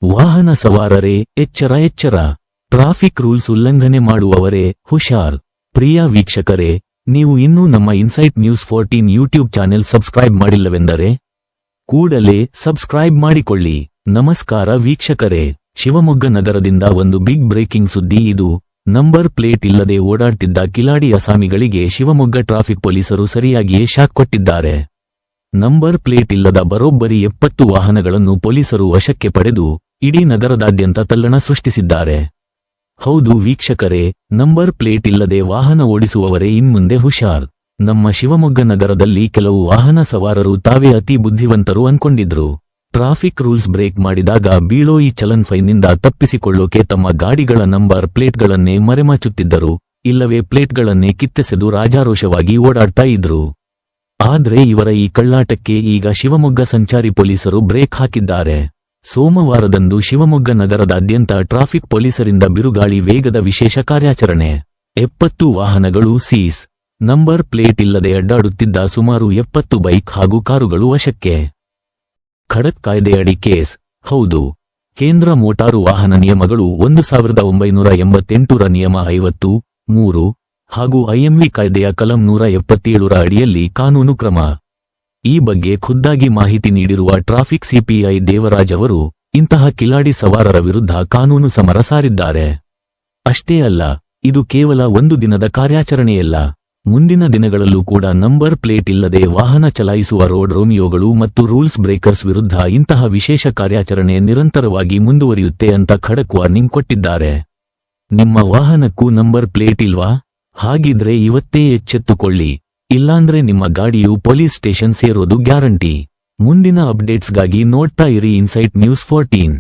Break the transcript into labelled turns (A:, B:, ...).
A: ವಾಹನ ಸವಾರರೇ ಎಚ್ಚರ ಎಚ್ಚರ. ಟ್ರಾಫಿಕ್ ರೂಲ್ಸ್ ಉಲ್ಲಂಘನೆ ಮಾಡುವವರೇ ಹುಷಾರ್. ಪ್ರಿಯ ವೀಕ್ಷಕರೇ, ನೀವು ಇನ್ನೂ ನಮ್ಮ insight news 14 YouTube channel subscribe ಮಾಡಿಲ್ಲವೆಂದರೆ ಕೂಡಲೇ ಸಬ್ಸ್ಕ್ರೈಬ್ ಮಾಡಿಕೊಳ್ಳಿ. ನಮಸ್ಕಾರ ವೀಕ್ಷಕರೇ, ಶಿವಮೊಗ್ಗ ನಗರದಿಂದ ಒಂದು ಬಿಗ್ ಬ್ರೇಕಿಂಗ್ ಸುದ್ದಿ ಇದು. ನಂಬರ್ ಪ್ಲೇಟ್ ಇಲ್ಲದೆ ಓಡಾಡ್ತಿದ್ದ ಕಿಲಾಡಿ ಅಸಾಮಿಗಳಿಗೆ ಶಿವಮೊಗ್ಗ ಟ್ರಾಫಿಕ್ ಪೊಲೀಸರು ಸರಿಯಾಗಿಯೇ ಶಾಕ್ ಕೊಟ್ಟಿದ್ದಾರೆ. ನಂಬರ್ ಪ್ಲೇಟ್ ಇಲ್ಲದ ಬರೋಬ್ಬರಿ 70 ವಾಹನಗಳನ್ನು ಪೊಲೀಸರು ವಶಕ್ಕೆ ಪಡೆದು ಇಡೀ ನಗರದಾದ್ಯಂತ ತಲ್ಲಣ ಸೃಷ್ಟಿಸಿದ್ದಾರೆ. ಹೌದು ವೀಕ್ಷಕರೇ, ನಂಬರ್ ಪ್ಲೇಟ್ ಇಲ್ಲದೆ ವಾಹನ ಓಡಿಸುವವರೇ ಇನ್ಮುಂದೆ ಹುಷಾರ್. ನಮ್ಮ ಶಿವಮೊಗ್ಗ ನಗರದಲ್ಲಿ ಕೆಲವು ವಾಹನ ಸವಾರರು ತಾವೇ ಅತಿ ಬುದ್ಧಿವಂತರು ಅನ್ಕೊಂಡಿದ್ರು. ಟ್ರಾಫಿಕ್ ರೂಲ್ಸ್ ಬ್ರೇಕ್ ಮಾಡಿದಾಗ ಬೀಳೋ ಈ ಚಲನ್ ಫೈನ್ನಿಂದ ತಪ್ಪಿಸಿಕೊಳ್ಳೋಕೆ ತಮ್ಮ ಗಾಡಿಗಳ ನಂಬರ್ ಪ್ಲೇಟ್ಗಳನ್ನೇ ಮರೆಮಾಚುತ್ತಿದ್ದರು, ಇಲ್ಲವೇ ಪ್ಲೇಟ್ಗಳನ್ನೇ ಕಿತ್ತೆಸೆದು ರಾಜಾರೋಷವಾಗಿ ಓಡಾಡ್ತಾ ಇದ್ರು. ಆದ್ರೆ ಇವರ ಈ ಕಳ್ಳಾಟಕ್ಕೆ ಈಗ ಶಿವಮೊಗ್ಗ ಸಂಚಾರಿ ಪೊಲೀಸರು ಬ್ರೇಕ್ ಹಾಕಿದ್ದಾರೆ. ಸೋಮವಾರದಂದು ಶಿವಮೊಗ್ಗ ನಗರದಾದ್ಯಂತ ಟ್ರಾಫಿಕ್ ಪೊಲೀಸರಿಂದ ಬಿರುಗಾಳಿ ವೇಗದ ವಿಶೇಷ ಕಾರ್ಯಾಚರಣೆ. 70 ವಾಹನಗಳು ಸೀಸ್. ನಂಬರ್ ಪ್ಲೇಟ್ ಇಲ್ಲದೆ ಅಡ್ಡಾಡುತ್ತಿದ್ದ ಸುಮಾರು 70 ಬೈಕ್ ಹಾಗೂ ಕಾರುಗಳು ವಶಕ್ಕೆ. ಖಡಕ್ ಕಾಯ್ದೆಯಡಿ ಕೇಸ್. ಹೌದು, ಕೇಂದ್ರ ಮೋಟಾರು ವಾಹನ ನಿಯಮಗಳು 1988ರ ನಿಯಮ 50(3) ಹಾಗೂ ಐಎಂವಿ ಕಾಯ್ದೆಯ ಕಲಂ 177ರ ಅಡಿಯಲ್ಲಿ ಕಾನೂನು ಕ್ರಮ. ಈ ಬಗ್ಗೆ ಖುದ್ದಾಗಿ ಮಾಹಿತಿ ನೀಡಿರುವ ಟ್ರಾಫಿಕ್ ಸಿಪಿಐ ದೇವರಾಜ್ ಅವರು ಇಂತಹ ಕಿಲಾಡಿ ಸವಾರರ ವಿರುದ್ಧ ಕಾನೂನು ಸಮರ ಸಾರಿದ್ದಾರೆ. ಅಷ್ಟೇ ಅಲ್ಲ, ಇದು ಕೇವಲ ಒಂದು ದಿನದ ಕಾರ್ಯಾಚರಣೆಯಲ್ಲ, ಮುಂದಿನ ದಿನಗಳಲ್ಲೂ ಕೂಡ ನಂಬರ್ ಪ್ಲೇಟ್ ಇಲ್ಲದೆ ವಾಹನ ಚಲಾಯಿಸುವ ರೋಡ್ ರೋಮಿಯೋಗಳು ಮತ್ತು ರೂಲ್ಸ್ ಬ್ರೇಕರ್ಸ್ ವಿರುದ್ಧ ಇಂತಹ ವಿಶೇಷ ಕಾರ್ಯಾಚರಣೆ ನಿರಂತರವಾಗಿ ಮುಂದುವರಿಯುತ್ತೆ ಅಂತ ಖಡಕ್ ವಾರ್ನಿಂಗ್ ಕೊಟ್ಟಿದ್ದಾರೆ. ನಿಮ್ಮ ವಾಹನಕ್ಕೂ ನಂಬರ್ ಪ್ಲೇಟ್ ಇಲ್ವಾ? ಹಾಗಿದ್ರೆ ಇವತ್ತೇ ಎಚ್ಚೆತ್ತುಕೊಳ್ಳಿ, ಇಲ್ಲಾಂದ್ರೆ ನಿಮ್ಮ ಗಾಡಿಯು ಪೊಲೀಸ್ ಸ್ಟೇಷನ್ ಸೇರೋದು ಗ್ಯಾರಂಟಿ. ಮುಂದಿನ ಅಪ್ಡೇಟ್ಸ್ಗಾಗಿ ನೋಡ್ತಾ ಇರಿ ಇನ್ಸೈಟ್ ನ್ಯೂಸ್ 14.